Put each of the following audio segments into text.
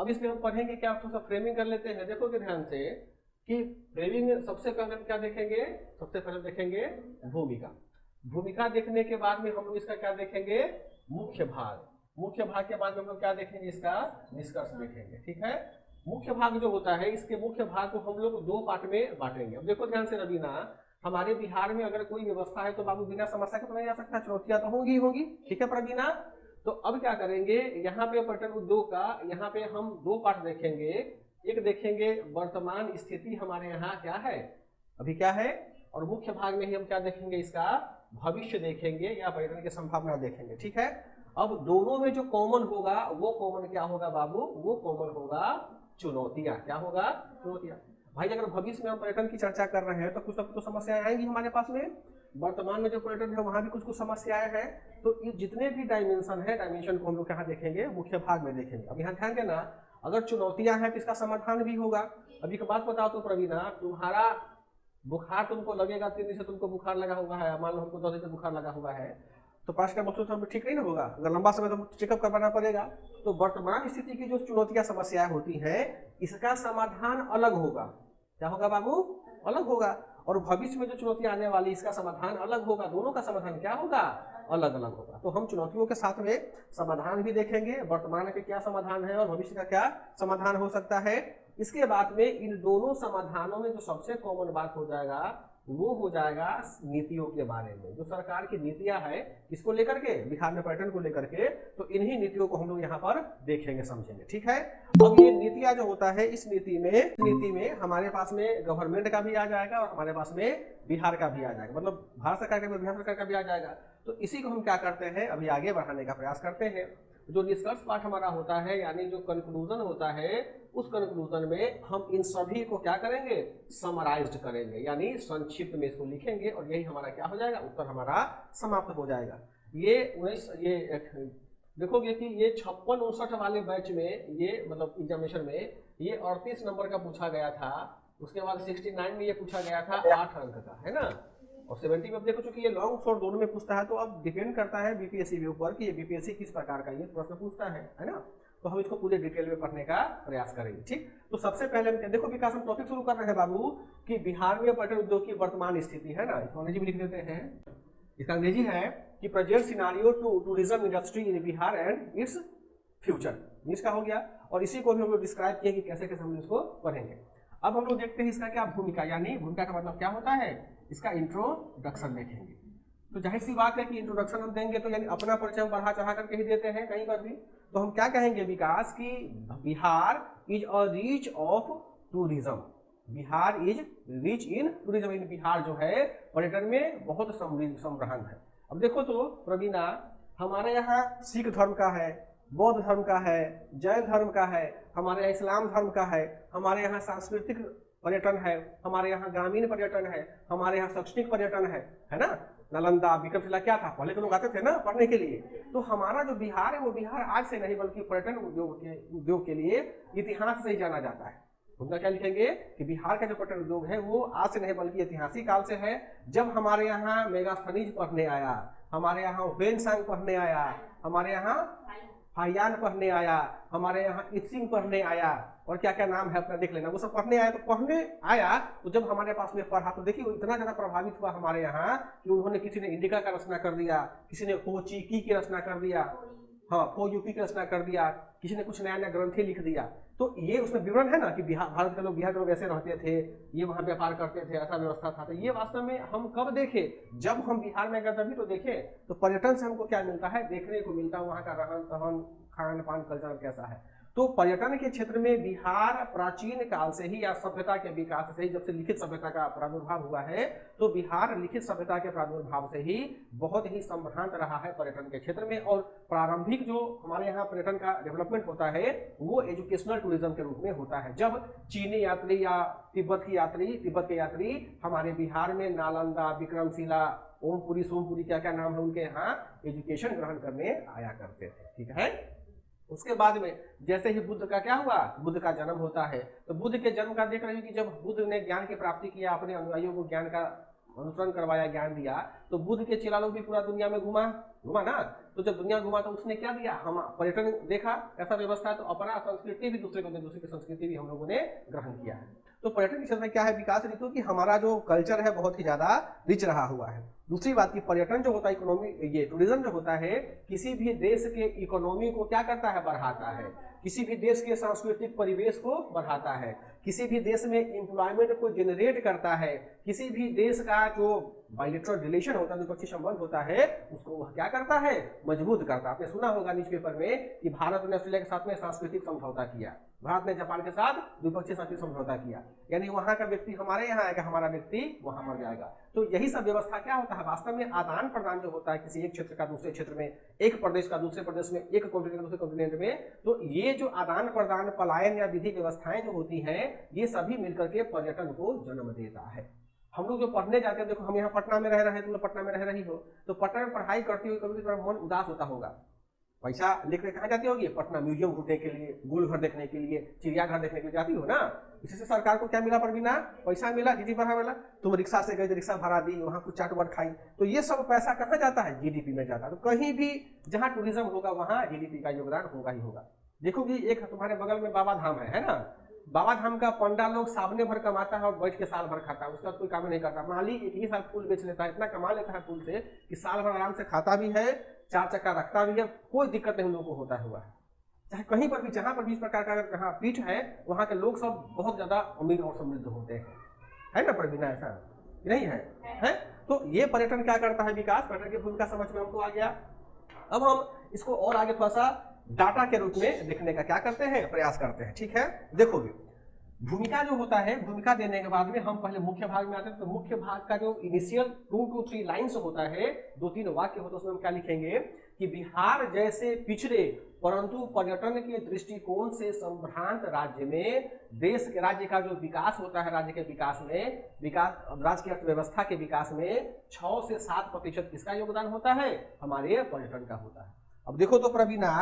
अब इसमें हम पढ़ेंगे क्या, थोड़ा सा फ्रेमिंग कर लेते हैं। देखोगे ध्यान से कि फ्रेमिंग में सबसे पहले हम क्या देखेंगे, सबसे पहले देखेंगे भूमिका। भूमिका देखने के बाद में हम लोग इसका क्या देखेंगे, मुख्य भाग। मुख्य भाग के बाद में हम लोग क्या देखेंगे, इसका निष्कर्ष देखेंगे। ठीक है, मुख्य भाग जो होता है, इसके मुख्य भाग को हम लोग दो पार्ट में बांटेंगे। अब देखो ध्यान से रवीना, हमारे बिहार में अगर कोई व्यवस्था है तो बाबू बिना समस्या के तो नहीं आ सकता, चुनौतियां तो होंगी होंगी। ठीक है प्रवीणा, तो अब क्या करेंगे, यहाँ पे पर्यटन उद्योग का यहाँ पे हम दो पार्ट देखेंगे। एक देखेंगे वर्तमान स्थिति हमारे यहाँ क्या है, अभी क्या है, और मुख्य भाग में ही हम क्या देखेंगे, इसका भविष्य देखेंगे या पर्यटन की संभावना देखेंगे। ठीक है, अब दोनों में जो कॉमन होगा वो कॉमन क्या होगा बाबू, वो कॉमन होगा चुनौतियां। क्या होगा, चुनौतियां। भाई अगर भविष्य में हम पर्यटन की चर्चा कर रहे हैं तो कुछ ना कुछ तो समस्याएं आएंगी हमारे पास में। वर्तमान में जो पर्यटन है वहां भी कुछ कुछ समस्याएं हैं। तो ये जितने भी डायमेंशन है, डायमेंशन को हम लोग कहाँ देखेंगे, मुख्य भाग में देखेंगे। अब यहाँ ध्यान देना, अगर चुनौतियां हैं तो इसका समाधान भी होगा। अभी एक बात बताओ तो प्रवीणा, तुम्हारा बुखार तुमको लगेगा, 3 दिन से तुमको बुखार लगा हुआ है, मान लो हमको 10 दिन से बुखार लगा हुआ है, तो पास का मतलब तो ठीक नहीं ना होगा, अगर लंबा समय तो चेकअप करवाना पड़ेगा। तो वर्तमान स्थिति की जो चुनौतियां समस्याएं होती हैं, इसका समाधान अलग होगा। क्या होगा बाबू, अलग होगा। और भविष्य में जो चुनौतियां आने वाली, इसका समाधान अलग होगा। दोनों का समाधान क्या होगा, अलग अलग होगा। तो हम चुनौतियों के साथ में समाधान भी देखेंगे, वर्तमान के क्या समाधान है और भविष्य का क्या समाधान हो सकता है। इसके बाद में इन दोनों समाधानों में जो सबसे कॉमन बात हो जाएगा वो हो जाएगा नीतियों के बारे में। जो सरकार की नीतियां है इसको लेकर के, बिहार में पर्यटन को लेकर के, तो इन्हीं नीतियों को हम लोग यहाँ पर देखेंगे, समझेंगे। ठीक है, अब ये नीतियां जो होता है, इस नीति में हमारे पास में गवर्नमेंट का भी आ जाएगा और हमारे पास में बिहार का भी आ जाएगा, मतलब भारत सरकार का भी, बिहार सरकार का भी आ जाएगा। तो इसी को हम क्या करते हैं, अभी आगे बढ़ाने का प्रयास करते हैं। जो निष्कर्ष पाठ हमारा होता है, यानी जो कंक्लूजन होता है, उस कंक्लूजन में हम इन सभी को क्या करेंगे, समराइज्ड करेंगे, यानी संक्षिप्त में इसको लिखेंगे, और यही हमारा क्या हो जाएगा, उत्तर हमारा समाप्त हो जाएगा। ये 19 ये देखोगे कि ये 56-59 वाले बैच में, ये मतलब एग्जामिनेशन में ये 38 नंबर का पूछा गया था। उसके बाद 69 में ये पूछा गया था 8 अंक का, है ना। और 70 में अब देखो, चूंकि ये लॉन्ग शॉर्ट दोनों में पूछता है, तो अब डिपेंड करता है बीपीएससी के ऊपर कि ये बीपीएससी किस प्रकार का ये प्रश्न पूछता है ना। तो हम इसको पूरे डिटेल में पढ़ने का प्रयास करेंगे। ठीक, तो सबसे पहले हम देखो विकास, हम टॉपिक शुरू कर रहे हैं बाबू कि बिहार में पर्यटन उद्योग की वर्तमान स्थिति, है ना। इसको अंग्रेजी में लिख देते हैं। इसका अंग्रेजी है कि present scenario two tourism industry in Bihar and its future, इसका हो गया। और इसी को हम लोग डिस्क्राइब किए कि कैसे कैसे हम इसको पढ़ेंगे। अब हम लोग देखते हैं इसका क्या भूमिका, यानी भूमिका का मतलब क्या होता है, इसका इंट्रोडक्शन देखेंगे। तो जाहिर सी बात है कि इंट्रोडक्शन हम देंगे तो यानी अपना परिचय हम बढ़ा चढ़ा करके ही देते हैं कहीं पर भी। तो हम क्या कहेंगे विकास की, Bihar is a rich of tourism, Bihar is rich in tourism, in Bihar जो है पर्यटन में बहुत समृद्ध है। अब देखो तो प्रवीणा, हमारे यहाँ सिख धर्म का है, बौद्ध धर्म का है, जैन धर्म का है, हमारे यहाँ इस्लाम धर्म का है, हमारे यहाँ सांस्कृतिक पर्यटन है, हमारे यहाँ ग्रामीण पर्यटन है, हमारे यहाँ शैक्षणिक पर्यटन है ना। नालंदा, विक्रमशिला क्या था, पहले के लोग आते थे ना पढ़ने के लिए। तो हमारा जो बिहार है वो बिहार आज से नहीं बल्कि पर्यटन उद्योग के लिए इतिहास से ही जाना जाता है। उनका क्या लिखेंगे कि बिहार का जो पर्यटन उद्योग है वो आज से नहीं बल्कि ऐतिहासिक काल से है। जब हमारे यहाँ मेगास्थनीज पढ़ने आया, हमारे यहाँ वेनसांग पढ़ने आया, हमारे यहाँ फाइयान पढ़ने आया, हमारे यहाँ इत्सिंग पढ़ने आया, और क्या क्या नाम है अपना देख लेना, वो सब पढ़ने आया। तो पढ़ने आया तो जब हमारे पास में पढ़ा तो देखिए इतना ज्यादा प्रभावित हुआ हमारे यहाँ कि उन्होंने, किसी ने इंडिका का रचना कर दिया, किसी ने कोचिकी की रचना कर दिया, हाँ यूपी की रचना कर दिया, किसी ने कुछ नया नया ग्रंथ लिख दिया। तो ये उसमें विवरण है ना कि बिहार, भारत के लोग, बिहार के लोग ऐसे रहते थे, ये वहाँ व्यापार करते थे, ऐसा व्यवस्था था। तो ये वास्तव में हम कब देखे, जब हम बिहार में गए तभी तो देखे। तो पर्यटन से हमको क्या मिलता है, देखने को मिलता है वहाँ का रहन सहन, खान पान, कल्चर कैसा है। तो पर्यटन के क्षेत्र में बिहार प्राचीन काल से ही या सभ्यता के विकास से ही, जब से लिखित सभ्यता का प्रादुर्भाव हुआ है, तो बिहार लिखित सभ्यता के प्रादुर्भाव से ही बहुत ही संभ्रांत रहा है पर्यटन के क्षेत्र में। और प्रारंभिक जो हमारे यहाँ पर्यटन का डेवलपमेंट होता है वो एजुकेशनल टूरिज्म के रूप में होता है। जब चीनी यात्री या तिब्बत के यात्री हमारे बिहार में नालंदा, विक्रमशिला, ओमपुरी, सोमपुरी, क्या क्या नाम है उनके यहाँ एजुकेशन ग्रहण करने आया करते थे। ठीक है, उसके बाद में जैसे ही बुद्ध का क्या हुआ, बुद्ध का जन्म होता है। तो बुद्ध के जन्म का देख रहे हो कि जब बुद्ध ने ज्ञान की प्राप्ति किया, अपने अनुयायियों को ज्ञान का अनुसरण करवाया, ज्ञान दिया, तो बुद्ध के चेला लोग भी पूरा दुनिया में घुमा घुमा ना। तो जब दुनिया घुमा तो उसने क्या दिया, हम पर्यटन देखा कैसा व्यवस्था है, तो अपना संस्कृति भी दूसरे की संस्कृति भी हम लोगों ने ग्रहण किया है। तो पर्यटन के क्षेत्र में क्या है विकास ऋतु की, हमारा जो कल्चर है बहुत ही ज्यादा रिच रहा हुआ है। दूसरी बात की पर्यटन जो होता है इकोनॉमी, ये टूरिज्म जो होता है किसी भी देश के इकोनॉमी को क्या करता है, बढ़ाता है, किसी भी देश के सांस्कृतिक परिवेश को बढ़ाता है, किसी भी देश में एम्प्लॉयमेंट को जनरेट करता है, किसी भी देश का जो बायलैटरल रिलेशन होता है, द्विपक्षीय संबंध होता है, उसको वह क्या करता है, मजबूत करता है। आपने सुना होगा न्यूज़पेपर में कि भारत ने ऑस्ट्रेलिया के साथ में सांस्कृतिक समझौता किया, भारत ने जापान के साथ द्विपक्षीय सांस्कृतिक समझौता किया, यानी वहां का व्यक्ति हमारे यहाँ आएगा, हमारा व्यक्ति वहां मर जाएगा। तो यही सब व्यवस्था क्या होता है, वास्तव में आदान प्रदान जो होता है किसी एक क्षेत्र का दूसरे क्षेत्र में, एक प्रदेश का दूसरे प्रदेश में, एक कॉन्टिनेंट का दूसरे कॉन्टिनेंट में, तो ये जो आदान प्रदान पलायन या विधि व्यवस्थाएं जो होती हैं, ये सभी मिलकर के पर्यटन को जन्म देता है। हम लोग जो पढ़ने जाते हैं, देखो हम यहाँ पटना में रह रहे हैं, तुम लोग पटना में रह रही हो, तो पटना में पढ़ाई करती हुई कभी कभी मन उदास होता होगा, पैसा लेकर कहाँ जाती होगी, पटना म्यूजियम घूमने के लिए, गोलघर देखने के लिए, चिड़ियाघर देखने के लिए जाती हो ना। इससे सरकार को क्या मिला, पर बिना पैसा मिला, जीडीपी बढ़ा मिला। तुम रिक्शा से गए तो रिक्शा भाड़ा दी, वहाँ कुछ चाट वाट खाई, तो ये सब पैसा कहाँ जाता है, जीडीपी में जाता है। तो कहीं भी जहाँ टूरिज्म होगा वहाँ जीडीपी का योगदान होगा ही होगा। देखो कि एक तुम्हारे बगल में बाबा धाम है ना, बाबा धाम का पंडा लोग सामने भर कमाता है और बैठ के साल भर खाता है, उसका कोई काम नहीं करता। माली एक ही साल फूल बेच लेता है, इतना कमा लेता है फूल से कि साल भर आराम से खाता भी है, चार चक्का रखता भी है, कोई दिक्कत नहीं हम लोगों को होता हुआ है। चाहे कहीं पर भी, जहां पर भी इस प्रकार का अगर कहाँ पीठ है, वहां के लोग सब बहुत ज्यादा अमीर और समृद्ध होते हैं, है ना, पर बिना ऐसा नहीं है। तो ये पर्यटन क्या करता है, विकास, पर्यटन की भूमिका समझ में हमको आ गया। अब हम इसको और आगे थोड़ा सा डाटा के रूप में देखने का क्या करते हैं, प्रयास करते हैं। ठीक है, देखोगे भूमिका जो होता है, भूमिका देने के बाद में हम पहले मुख्य भाग में आते हैं। तो मुख्य भाग का जो इनिशियल 2 to 3 लाइन्स होता है, 2-3 वाक्य होता है, उसमें हम क्या लिखेंगे कि बिहार जैसे पिछड़े परंतु पर्यटन के दृष्टिकोण से संभ्रांत राज्य में देश के, राज्य का जो विकास होता है, राज्य के विकास में, विकास राज्य की अर्थव्यवस्था के विकास में 6 से 7% किसका योगदान होता है, हमारे पर्यटन का होता है। अब देखो तो प्रवीणा,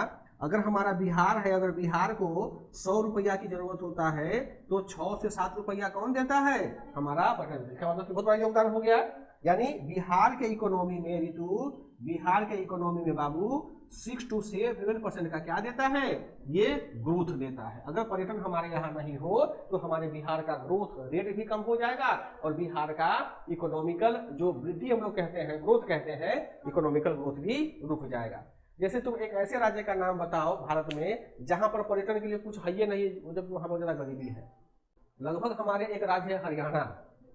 अगर हमारा बिहार है, अगर बिहार को 100 रुपया की जरूरत होता है, तो 6 से 7 रुपया कौन देता है, हमारा पर्यटन। इसका मतलब बहुत बड़ा योगदान हो गया। यानी बिहार के इकोनॉमी में ऋतु, बिहार के इकोनॉमी में बाबू 6 to 7% का क्या देता है, ये ग्रोथ देता है। अगर पर्यटन हमारे यहाँ नहीं हो तो हमारे बिहार का ग्रोथ रेट भी कम हो जाएगा और बिहार का इकोनॉमिकल जो वृद्धि हम लोग कहते हैं, ग्रोथ कहते हैं, इकोनॉमिकल ग्रोथ भी रुक जाएगा। जैसे तुम एक ऐसे राज्य का नाम बताओ भारत में जहां पर पर्यटन के लिए कुछ है नहीं, जब वहां बहुत ज्यादा गरीबी है। लगभग हमारे एक राज्य है हरियाणा,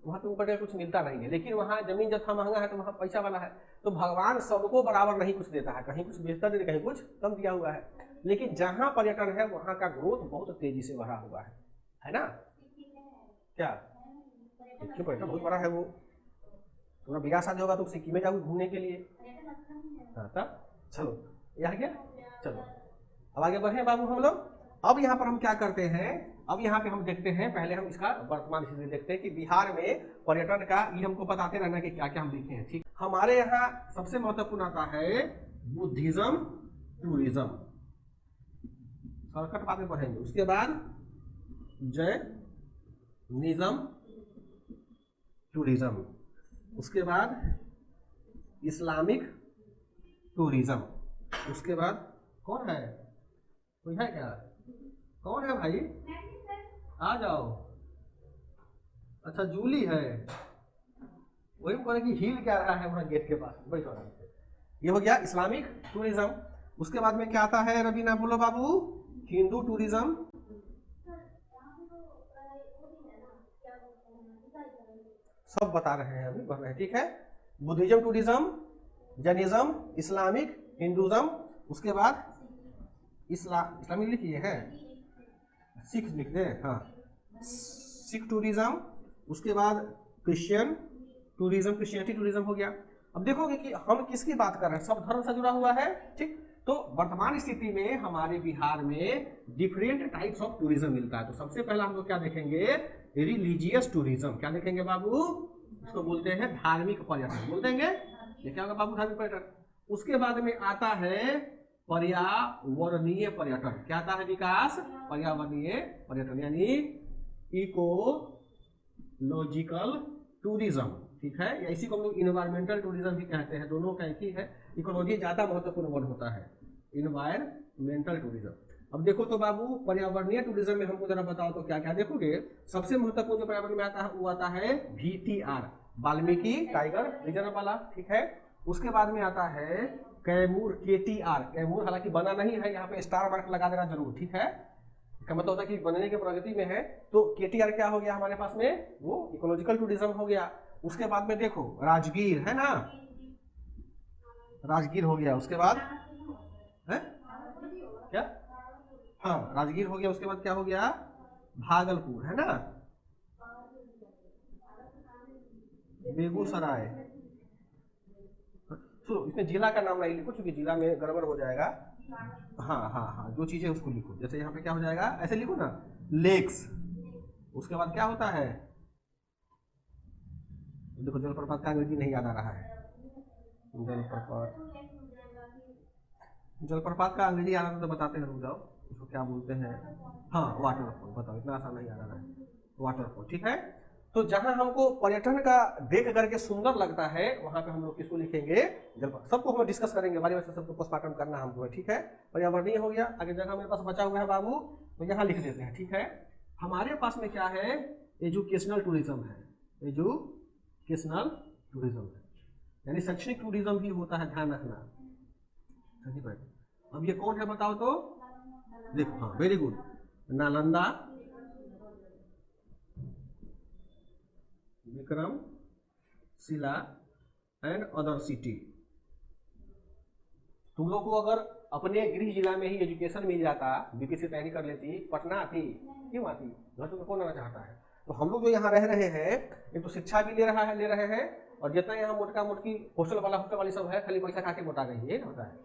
वहां तो ऊपर कुछ मिलता नहीं है, लेकिन वहां जमीन जत्था महंगा है तो वहां पैसा वाला है। तो भगवान सबको बराबर नहीं कुछ देता है, कहीं कुछ बेहतर दे, कहीं कुछ कम दिया हुआ है। लेकिन जहां पर्यटन है वहां का ग्रोथ बहुत तेजी से बढ़ा हुआ है ना। क्या पर्यटन बहुत बड़ा है, वो तुम्हारा बिहार शादी होगा तो सिक्किम में जाओगे घूमने के लिए। हाँ तब चलो यार, क्या चलो अब आगे बढ़े बाबू हम लोग। अब यहाँ पर हम क्या करते हैं, अब यहाँ पे हम देखते हैं, पहले हम इसका वर्तमान स्थिति देखते हैं कि बिहार में पर्यटन का, ये हमको बताते रहना कि क्या क्या हम लिखे हैं। ठीक, हमारे यहाँ सबसे महत्वपूर्ण आता है बुद्धिज्म टूरिज्म, शॉर्टकट बाद में पढ़ेंगे। उसके बाद जैनिज्म टूरिज्म, उसके बाद इस्लामिक टूरिज्म, उसके बाद कौन है, कोई है क्या, कौन है भाई, आ जाओ। अच्छा जूली है, वही बोले कि हिल क्या रहा है वहां गेट के पास, बैठो आराम से। ये हो गया इस्लामिक टूरिज्म। उसके बाद में क्या आता है रवीना, बोलो बाबू, हिंदू टूरिज्म, सब बता रहे हैं, अभी बढ़ रहे हैं। ठीक है, Buddhism tourism, Jainism, Islamic, Hinduism, उसके बाद इस्लामिक लिखिए है, सिख लिख दे, हाँ, सिख टूरिज्म, उसके बाद क्रिश्चियन टूरिज्म, क्रिश्चियनिटी टूरिज्म हो गया। अब देखोगे कि हम किसकी बात कर रहे हैं, सब धर्म से जुड़ा हुआ है। ठीक, तो वर्तमान स्थिति में हमारे बिहार में डिफरेंट टाइप्स ऑफ टूरिज्म मिलता है। तो सबसे पहला हम लोग क्या देखेंगे, रिलीजियस टूरिज्म। क्या देखेंगे बाबू, उसको बोलते हैं धार्मिक पर्यटन, बोल देंगे, ये क्या होगा बाबू, धार्मिक पर्यटन। उसके बाद में आता है पर्यावरणीय पर्यटन। क्या आता है विकास, पर्यावरणीय पर्यटन, यानी इकोलॉजिकल टूरिज्म। ठीक है, या इसी को हम लोग इन्वायरमेंटल टूरिज्म भी कहते हैं, दोनों का एक ही है। इकोलॉजी ज्यादा महत्वपूर्ण वर्ड होता है, इन्वायरमेंटल टूरिज्म। अब देखो तो बाबू पर्यावरणीय टूरिज्म में हमको जरा बताओ तो क्या क्या देखोगे। सबसे महत्वपूर्ण जो पर्यावरण में आता है वो आता है VTR, वाल्मीकि टाइगर रिजर्व वाला, ठीक है। उसके बाद में आता है कैमूर KTR, कैमूर हालांकि बना नहीं है, यहाँ पे स्टार मार्क लगा देना जरूर, ठीक है, इसका मतलब होता है कि बनने के प्रगति में है। तो KTR क्या हो गया हमारे पास में, वो इकोलॉजिकल टूरिज्म हो गया। उसके बाद में देखो राजगीर है ना, राजगीर हो गया। उसके बाद है क्या, हाँ राजगीर हो गया। उसके बाद क्या हो गया, भागलपुर है ना, बेगूसराय। सुनो इसमें जिला का नाम नहीं लिखो क्योंकि जिला में गड़बड़ हो जाएगा। हाँ हाँ हाँ, जो चीजें उसको लिखो, जैसे यहाँ पे क्या हो जाएगा ऐसे लिखो ना, लेक्स। उसके बाद क्या होता है, देखो जलप्रपात का अंग्रेजी नहीं याद आ रहा है, जलप्रपात, जलप्रपात का अंग्रेजी याद आता तो बताते हैं, रुक जाओ, उसको क्या बोलते हैं, हाँ वाटरफॉल, बताओ इतना आसान नहीं याद आ रहा है, वाटरफॉल, ठीक है। तो जहां हमको पर्यटन का देख करके सुंदर लगता है वहां पे हम लोग किसको लिखेंगे, जलप्रपात। सबको हम डिस्कस करेंगे बारी बारी से, सबको पोस्टमार्टम करना हमको है, ठीक है। पर्यावरणीय हो गया, आगे जगह मेरे पास बचा हुआ है बाबू, तो यहाँ लिख देते हैं, ठीक है। हमारे पास में क्या है, एजुकेशनल टूरिज्म है, एजुकेशनल टूरिज्म है, यानी शैक्षणिक टूरिज्म भी होता है, ध्यान रखना। अब ये कौन है बताओ तो, देखो हाँ very good, Nalanda, Vikram Shila and other city. तुम लोग को अगर अपने गृह जिला में ही एजुकेशन मिल जाता, बीपीएससी तैयारी कर लेती, पटना आती, क्यों आती, घर तो कौन आना चाहता है। तो हम लोग जो यहाँ रह रहे हैं एक तो शिक्षा भी ले रहे हैं, और जितना यहाँ मोटका मोटकी हॉस्टल वाली सब है, खाली पैसा खा के मोटा गई, ये होता है।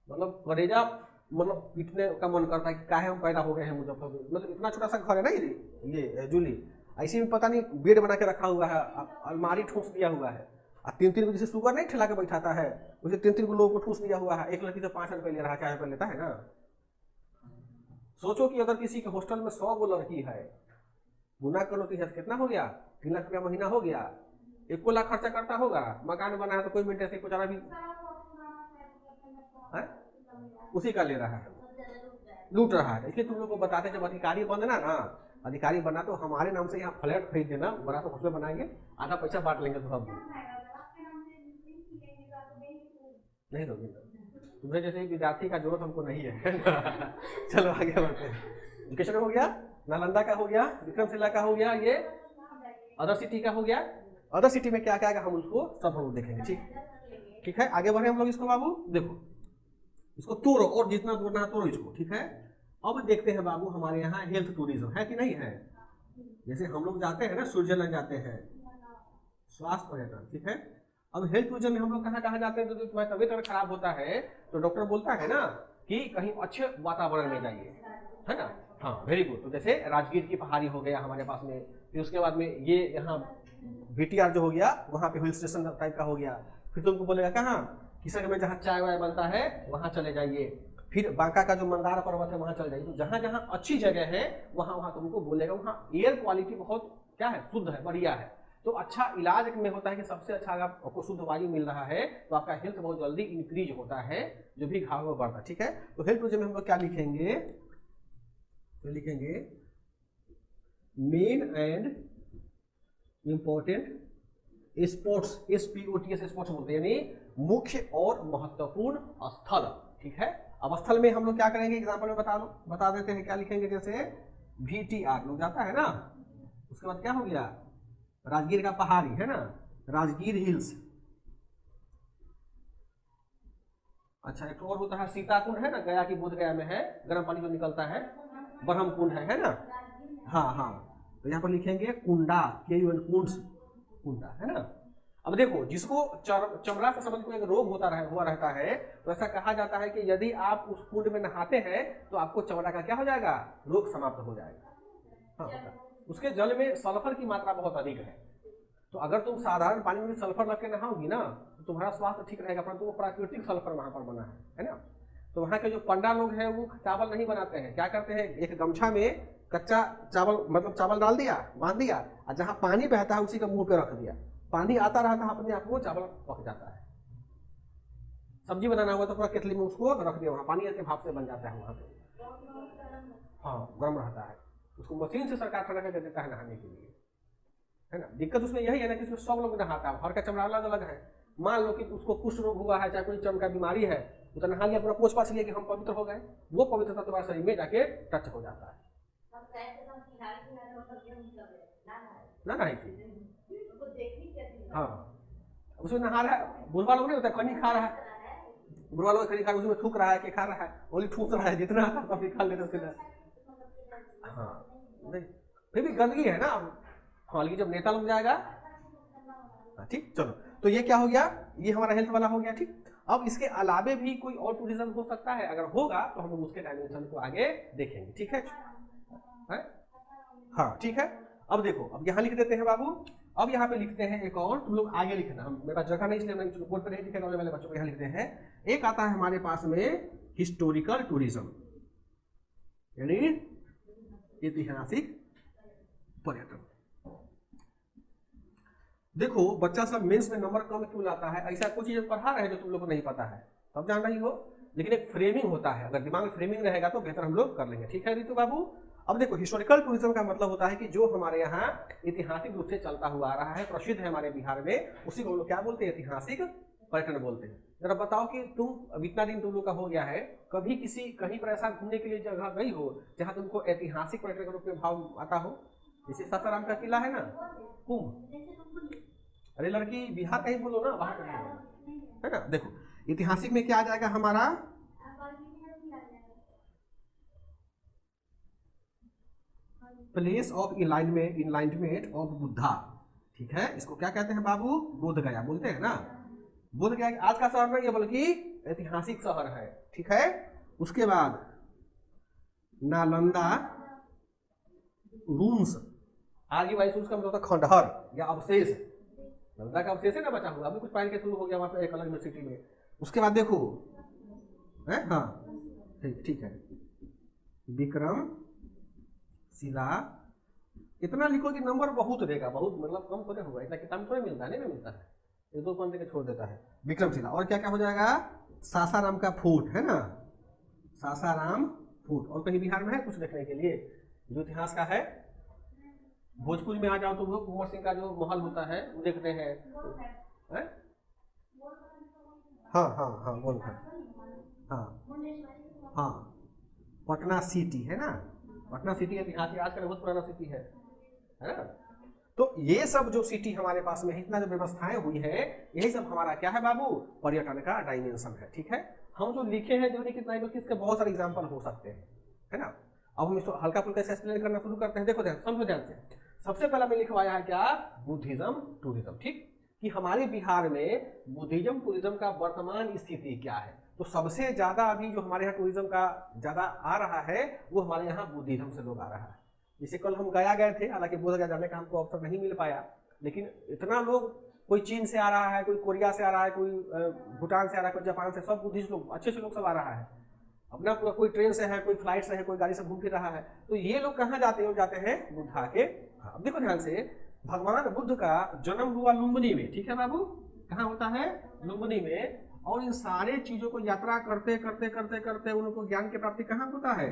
मतलब करेजा मतलब पीटने का मन करता है कि काहे हम पैदा हो गए हैं मुजफ्फरपुर, मतलब इतना छोटा सा घर है ना ये जूली, ऐसे में पता नहीं बेड बना के रखा हुआ है, अलमारी ठूस दिया हुआ है, और 3-3 को जैसे शुगर नहीं ठेला के बैठाता है, उसे 3-3 को लोगों को ठूस दिया हुआ है, एक लड़की से 5 रुपये ले रहा है, 4 रुपये लेता है ना। सोचो कि अगर किसी के हॉस्टल में 100 गो लड़की है, गुना करो तो कितना हो गया, 3 लाख रुपया महीना हो गया, 1 लाख खर्चा करता होगा, मकान बना है तो कोई मिनट से बेचारा भी है? उसी का ले रहा है, लूट रहा है। इसलिए तुम लोग को बताते जब अधिकारी बनना ना, अधिकारी बना तो हमारे नाम से यहाँ फ्लैट खरीद देना, बड़ा सा हॉस्टल बनाएंगे, आधा पैसा बांट लेंगे तो सब नहीं दोगे, तुम्हें जैसे विद्यार्थी का जरूरत हमको नहीं है। चलो आगे बढ़ते हैं। एजुकेशन हो गया, नालंदा का हो गया, विक्रमशिला का हो गया, ये अदर सिटी का हो गया। अदर सिटी में क्या क्या आएगा हम उसको सब हम देखेंगे, ठीक है। आगे बढ़े हम लोग इसको बाबू, देखो इसको तोड़ो और जितना तोड़ना है तोड़ो इसको, ठीक है। अब देखते हैं बाबू हमारे यहाँ हेल्थ टूरिज्म है कि नहीं है। जैसे हम लोग जाते हैं ना, स्विट्जरलैंड जाते हैं, स्वास्थ्य पर्यटन, ठीक है। अब हेल्थ टूरिज्म में हम लोग कहाँ कहाँ जाते हैं, तो तुम्हारी तबीयत अगर खराब होता है तो डॉक्टर बोलता है ना कि कहीं अच्छे वातावरण में जाइए, है ना। हाँ वेरी गुड। तो जैसे राजगीर की पहाड़ी हो गया हमारे पास में, फिर उसके बाद में ये यहाँ VTR जो हो गया, वहाँ पे हिल स्टेशन टाइप का हो गया। फिर तुमको बोलेगा कहाँ, किशनगंज में जहाँ चाय वाय बनता है वहाँ चले जाइए, फिर बांका का जो मंदार पर्वत है वहाँ चले जाइए। तो जहाँ जहाँ अच्छी जगह है वहाँ वहाँ तुमको बोलेगा, वहाँ एयर क्वालिटी बहुत क्या है, शुद्ध है, बढ़िया है। तो अच्छा इलाज में होता है कि सबसे अच्छा अगर आपको शुद्ध वायु मिल रहा है तो आपका हेल्थ बहुत जल्दी इंक्रीज होता है, जो भी घाव में बढ़ता है, ठीक है। तो हेल्थ टूरिज्म में हम लोग क्या लिखेंगे, तो लिखेंगे main and important sports, SPORTS sports बोलते हैं, यानी मुख्य और महत्वपूर्ण स्थल, ठीक है। अब स्थल में हम लोग क्या करेंगे, एग्जाम्पल में बता देते हैं, क्या लिखेंगे, जैसे VTR लोग जाता है ना, उसके बाद क्या हो गया, राजगीर का पहाड़ी है ना, राजगीर हिल्स। अच्छा एक और होता है सीता कुंड है ना, गया की बोध गया में है, गर्म पानी जो निकलता है, ब्रह्म कुंड है ना। हाँ हाँ, तो यहाँ पर लिखेंगे कुंडा, कुंडा है ना। अब देखो जिसको चमड़ा से संबंधित कोई एक रोग हुआ रहता है, तो ऐसा कहा जाता है कि यदि आप उस कुंड में नहाते हैं तो आपको चमड़ा का क्या हो जाएगा, रोग समाप्त हो जाएगा। हाँ, उसके जल में सल्फर की मात्रा बहुत अधिक है, तो अगर तुम साधारण पानी में सल्फर लग के नहाओगी ना तो तुम्हारा स्वास्थ्य ठीक रहेगा, परंतु वो प्राकृतिक सल्फर वहां पर बना है ना। तो वहाँ के जो पंडा लोग हैं वो चावल नहीं बनाते हैं, क्या करते हैं, एक गमछा में कच्चा चावल मतलब चावल डाल दिया, बांध दिया, और जहाँ पानी बहता है उसी का मुंह पे रख दिया, पानी आता रहता है अपने आप वो चावल पक जाता है। सब्जी बनाना हुआ तो पूरा केतली में उसको रख दिया, वहाँ पानी के भाप से बन जाता है वहाँ पे। हाँ गर्म रहता है, उसको मशीन से सरकार ठंडा करके देता है नहाने के लिए, है ना। दिक्कत उसमें यही है ना कि इसमें सब लोग नहाता है, हर का चमड़ा अलग अलग है। मान लो कि उसको कुष्ठ रोग हुआ है, चाहे कोई चर्म का बीमारी है, तो नहा लिया, पूरा पोछ पाछ लिया कि हम पवित्र हो गए, वो पवित्रता तुम्हारे शरीर में जाके टच हो जाता है। ना नहाई थी, हाँ उसमें नहा रहा है, बुढ़वा लोग नहीं होता खनी खा रहा है, बुढ़वा लोग खनी खा रहा है, उसमें थूक रहा है कि खा रहा है, ओनली ठूस रहा है, जितना तभी खा लेते उसके। हाँ नहीं फिर भी गंदगी है ना। हाँ लेकिन जब नेता लोग जाएगा, ठीक चलो, तो ये क्या हो गया, ये हमारा हेल्थ वाला हो गया, ठीक। अब इसके अलावे भी कोई और टूरिज्म हो सकता है, अगर होगा तो हम उसके डायमेंशन को आगे देखेंगे, ठीक है। हाँ ठीक है, अब देखो, अब यहाँ लिख देते हैं बाबू, अब यहाँ पे लिखते हैं एक और, तुम लोग आगे लिखना, हम मेरे पास जगह नहीं इसलिए मैं बोर्ड पर नहीं लिखेगा, वाले बच्चों को यहाँ लिखते हैं। एक आता है हमारे पास में हिस्टोरिकल टूरिज्म, यानी ऐतिहासिक पर्यटन। देखो बच्चा सब मेंस में नंबर कम क्यों लाता है, ऐसा कुछ चीज पढ़ा रहे हैं जो तुम लोग को नहीं पता है, सब जान रही हो, लेकिन एक फ्रेमिंग होता है, अगर दिमाग में फ्रेमिंग रहेगा तो बेहतर हम लोग कर लेंगे, ठीक है रितु बाबू। अब देखो हिस्टोरिकल टूरिज्म का मतलब होता है कि जो हमारे यहाँ ऐतिहासिक रूप से चलता हुआ आ रहा है, प्रसिद्ध है हमारे बिहार में, उसी को हम लोग क्या बोलते हैं, ऐतिहासिक पर्यटन बोलते हैं। जरा बताओ कि तुम अब इतना दिन तुम लोग का हो गया है, कभी किसी कहीं पर ऐसा घूमने के लिए जगह गई हो जहाँ तुमको ऐतिहासिक पर्यटन के रूप में भाव आता हो, जैसे सासाराम का किला है ना, कुंभ, अरे लड़की बिहार का ही बोलो ना, बाहर का है ना। देखो ऐतिहासिक में क्या आ जाएगा हमारा, place of enlightenment of Buddha, ठीक है, इसको क्या कहते हैं बाबू, बोध गया बोलते हैं ना। बोध गया आज का शहर नहीं है बल्कि ऐतिहासिक शहर है, ठीक है। उसके बाद नालंदा रूम्स, आगे वाइस का मतलब खंडहर या अवशेष, नालंदा का अवशेष है ना बचा हुआ, अभी कुछ पाइन के शुरू हो गया वहां पे एक अलग यूनिवर्सिटी में। उसके बाद देखो है, हाँ ठीक है, विक्रम शिला, इतना लिखो कि नंबर बहुत देगा, बहुत मतलब कम थोड़े होगा, इतना किताब थोड़े मिलता है, नहीं मिलता है, एक दो पॉइंट के छोड़ देता है। विक्रमशिला, और क्या क्या हो जाएगा, सासाराम का फोर्ट है ना, सासाराम फोर्ट, और कहीं बिहार में है कुछ देखने के लिए जो इतिहास का है। भोजपुर में आ जाओ तो वो कुंवर सिंह का जो महल होता है वो देखते हैं, हाँ हाँ हाँ बोल, हाँ हाँ पटना सिटी है ना, पटना सिटी ऐतिहासिक आजकल बहुत पुराना सिटी है ना। तो ये सब जो सिटी हमारे पास में इतना जो व्यवस्थाएं हुई है, यही सब हमारा क्या है बाबू, पर्यटन का डायमेंशन है, ठीक है। हम जो लिखे हैं जो कितना है, इसके बहुत सारे एग्जांपल हो सकते हैं, है ना। अब हम इसको हल्का फुल्का से एक्सप्लेन करना शुरू करते हैं। देखो ध्यान समझो ध्यान से, सबसे पहला मैं लिखवाया है क्या, बुद्धिज्म टूरिज्म, ठीक, कि हमारे बिहार में बुद्धिज्म टूरिज्म का वर्तमान स्थिति क्या है। तो सबसे ज्यादा अभी जो हमारे यहाँ टूरिज्म का ज्यादा आ रहा है वो हमारे यहाँ बुद्धिज्म से लोग आ रहा है। जैसे कल हम गया गए थे, हालांकि बोध गया जाने का हमको अवसर नहीं मिल पाया, लेकिन इतना लोग, कोई चीन से आ रहा है, कोई कोरिया से आ रहा है, कोई भूटान से आ रहा है, कोई जापान से, सब बुद्धिस्ट लोग, अच्छे लोग सब आ रहा है अपना पूरा, कोई ट्रेन से है, कोई फ्लाइट से है, कोई गाड़ी से घूम फिर रहा है। तो ये लोग कहाँ जाते हैं, जाते हैं बुद्धा के। अब देखो ध्यान से, भगवान बुद्ध का जन्म हुआ लुम्बिनी में, ठीक है बाबू, कहाँ होता है, लुम्बिनी में। और इन सारे चीजों को यात्रा करते करते करते करते उनको ज्ञान की प्राप्ति कहाँ होता है,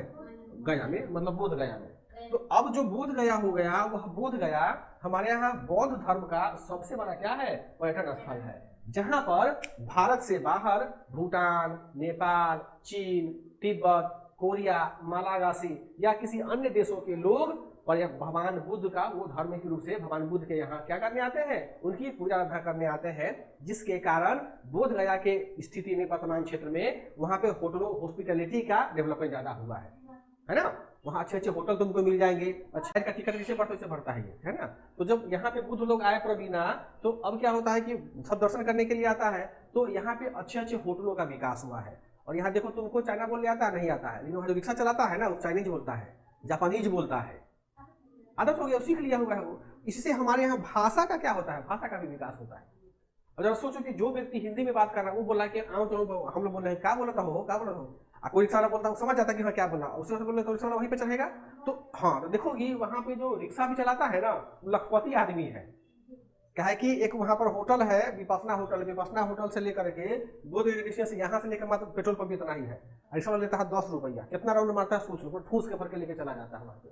गया में, मतलब बोध गया में। तो अब जो बोध गया हो गया, वह बोध गया हमारे यहाँ बौद्ध धर्म का सबसे बड़ा क्या है, पर्यटन स्थल है, जहां पर भारत से बाहर भूटान, नेपाल, चीन, तिब्बत, कोरिया, मालागासी या किसी अन्य देशों के लोग और भगवान बुद्ध का वो धार्मिक रूप से भगवान बुद्ध के यहाँ क्या करने आते हैं, उनकी पूजा आराधना करने आते हैं। जिसके कारण बोध गया के स्थिति में वर्तमान क्षेत्र में वहां पे होटलों, हॉस्पिटलिटी का डेवलपमेंट ज्यादा हुआ है ना। वहाँ अच्छे अच्छे होटल तुमको मिल जाएंगे, अच्छा का टिकट जैसे बढ़ता वैसे बढ़ता है ना। तो जब यहाँ पे बुद्ध लोग आए प्रवीणा, तो अब क्या होता है कि सब दर्शन करने के लिए आता है, तो यहाँ पे अच्छे अच्छे होटलों का विकास हुआ है। और यहाँ देखो तुमको चाइना बोलने आता नहीं आता है, लेकिन वहाँ जो रिक्शा चलाता है ना वो चाइनीज बोलता है, जापानीज बोलता है, आदत हो गया, सीख लिया हुआ है वो। इससे हमारे यहाँ भाषा का क्या होता है, भाषा का भी विकास होता है। और जरा सोचो कि जो व्यक्ति हिंदी में बात कर रहा है वो बोला कि आओ चलो, हम लोग बोल रहे हैं क्या बोलता हो, क्या बोल रहा हो, कोई रिक्शा वाला बोलता है समझ जाता है कि हाँ क्या बोलना, उससे बोले तो रिक्शा वाला वहीं पे चढ़ेगा। तो हाँ, तो देखो कि वहाँ पे जो रिक्शा भी चलाता है ना लखपति आदमी है, क्या है कि एक वहां पर होटल है, विपासना होटल, विपासना होटल से लेकर के 2 डिस्टेंस यहाँ से लेकर मात्र पेट्रोल पंप इतना ही है, ऐसा लेता है 10 रुपया, कितना राउंड मारता है सोच लो, ठूस के भर के लेके चला जाता है वहां पे।